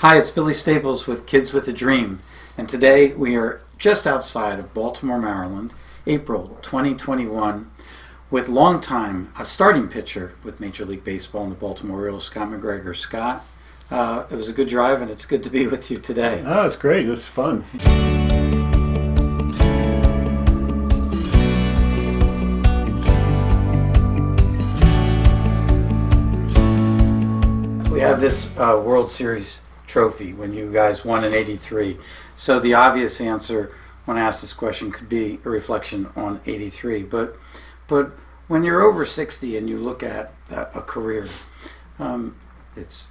Hi, it's Billy Staples with Kids with a Dream, and today we are just outside of Baltimore, Maryland, April 2021, with longtime starting pitcher with Major League Baseball and the Baltimore Orioles, Scott McGregor. Scott, it was a good drive, and it's good to be with you today. Oh, it's great. It's fun. We have this World Series trophy when you guys won in '83. So the obvious answer when I ask this question could be a reflection on '83. But when you're over 60 and you look at a career, it's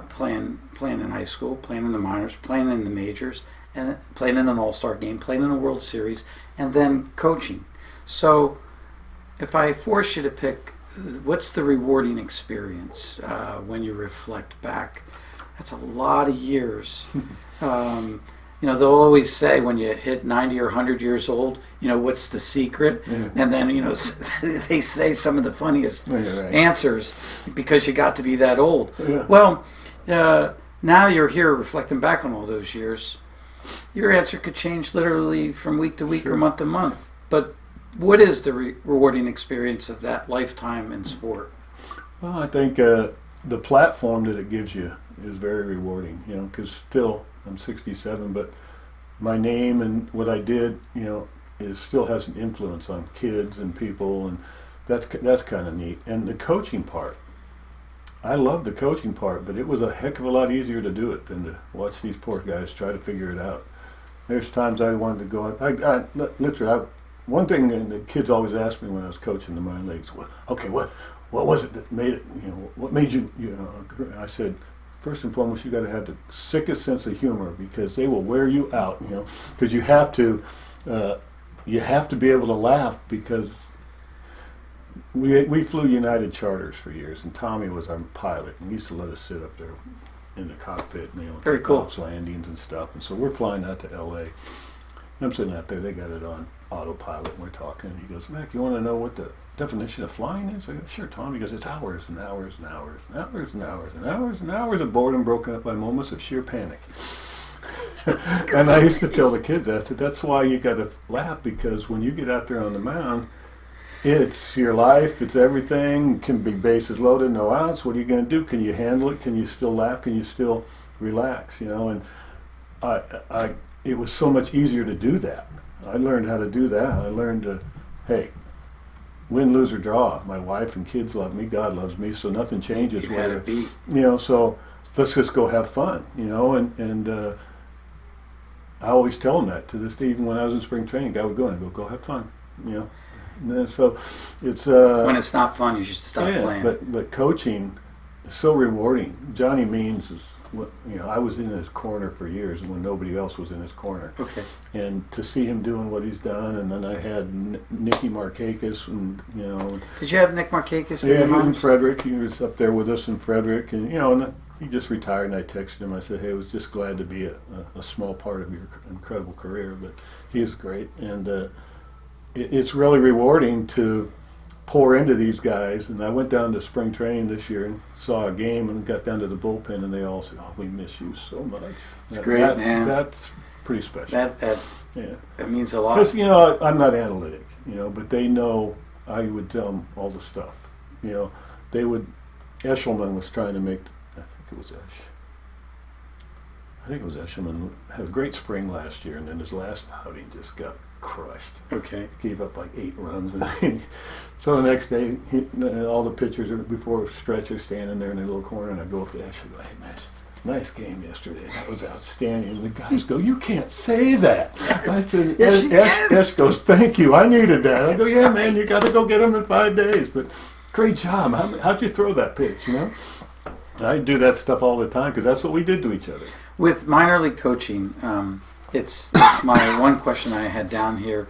playing in high school, playing in the minors, playing in the majors, and playing in an all-star game, playing in a World Series, and then coaching. So if I force you to pick, what's the rewarding experience when you reflect back? That's a lot of years. They'll always say when you hit 90 or 100 years old, what's the secret? Yeah. And then, they say some of the funniest answers because you got to be that old. Yeah. Well, now you're here reflecting back on all those years. Your answer could change literally from week to week or month to month. But what is the rewarding experience of that lifetime in sport? Well, I think the platform that it gives you is very rewarding, because still I'm 67, but my name and what I did, still has an influence on kids and people, and that's kind of neat. And the coaching part, I love the coaching part, but it was a heck of a lot easier to do it than to watch these poor guys try to figure it out. There's times I wanted to go out. Literally, one thing the kids always ask me when I was coaching the minor leagues, what was it that made it? What made you? I said, first and foremost, you got to have the sickest sense of humor because they will wear you out. Because you have to be able to laugh because we flew United charters for years, and Tommy was our pilot, and he used to let us sit up there in the cockpit, very cool, landings and stuff. And so we're flying out to L.A. I'm sitting out there. They got it on autopilot, and we're talking. And he goes, "Mac, you want to know what the definition of flying is?" I go, "Sure, Tom." He goes, "It's hours and hours and hours and hours and hours and hours and hours of boredom broken up by moments of sheer panic." And I used to tell the kids, I said, that's why you got to laugh, because when you get out there on the mound, it's your life, it's everything. Can be bases loaded, no outs. What are you going to do? Can you handle it? Can you still laugh? Can you still relax? And it was so much easier to do that. I learned how to do that. I learned to, hey, win, lose, or draw. My wife and kids love me. God loves me. So nothing changes. You had it beat. So let's just go have fun. And I always tell them that to this day. Even when I was in spring training, I would go and go have fun. And so it's when it's not fun, you should stop playing. But coaching is so rewarding. Johnny Means is. I was in his corner for years when nobody else was in his corner. Okay. And to see him doing what he's done, and then I had Nick Markakis, and Did you have Nick Markakis? Yeah, he in Frederick. He was up there with us in Frederick, and and he just retired. And I texted him. I said, "Hey, I was just glad to be a small part of your incredible career." But he is great, and it's really rewarding to pour into these guys. And I went down to spring training this year and saw a game and got down to the bullpen, and they all said, "Oh, we miss you so much." It's great, man. That's pretty special. That means a lot. Because I'm not analytic, but they know I would tell them all the stuff. They would. Eshelman was trying to make. I think it was Eshelman had a great spring last year, and then his last outing just got crushed. Okay. Gave up like 8 runs. So the next day, all the pitchers before stretch are standing there in their little corner, and I go up to Ash and go, "Hey, man, nice game yesterday. That was outstanding." And the guys go, "You can't say that." I said, Ash goes, "Thank you. I needed that." I go, "Yeah, man, you got to go get them in 5 days. But great job. How'd you throw that pitch, I do that stuff all the time because that's what we did to each other. With minor league coaching, it's my one question I had down here.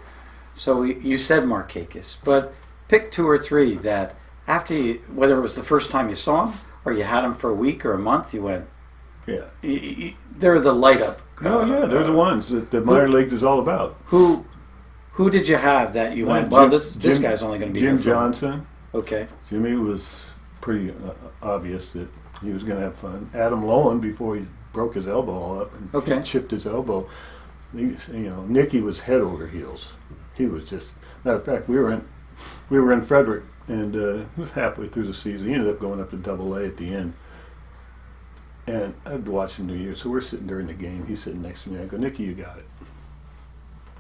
So you said Markakis, but pick 2 or 3 that after whether it was the first time you saw him or you had him for a week or a month, you went, yeah. They're the light up. They're the ones that the minor leagues is all about. Who did you have that you went, well, this guy's only going to be Jim here for Johnson. Okay. Jimmy was pretty obvious that he was going to have fun. Adam Lowen, before he broke his elbow all up and Okay. chipped his elbow. Nicky was head over heels. He was just. Matter of fact, we were in Frederick, and it was halfway through the season. He ended up going up to Double-A at the end. And I'd watch him New Year, so we're sitting during the game. He's sitting next to me. I go, Nicky, you got it.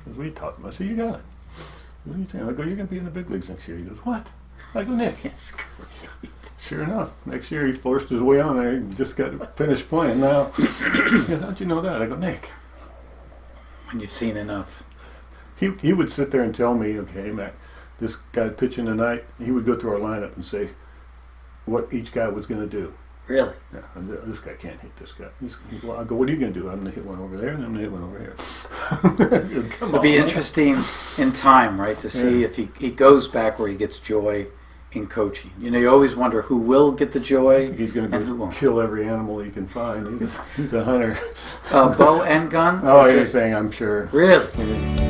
Because we talked about it. I said, you got it. What are you saying? I go, you're going to be in the big leagues next year. He goes, what? I go, Nick. It's great. Sure enough, next year he forced his way on there. He just got finished playing now. He goes, how'd you know that? I go, Nick. When you've seen enough. He would sit there and tell me, okay, Mac, this guy pitching tonight, he would go through our lineup and say what each guy was going to do. Really? Yeah, this guy can't hit this guy. Well, I go, what are you going to do? I'm going to hit one over there, and I'm going to hit one over here. Come It'll be interesting in time, right, to see if he goes back where he gets joy in coaching. You always wonder who will get the joy. He's going to kill every animal he can find. He's a hunter. Bow and gun? Oh, you're saying, I'm sure. Really? Yeah.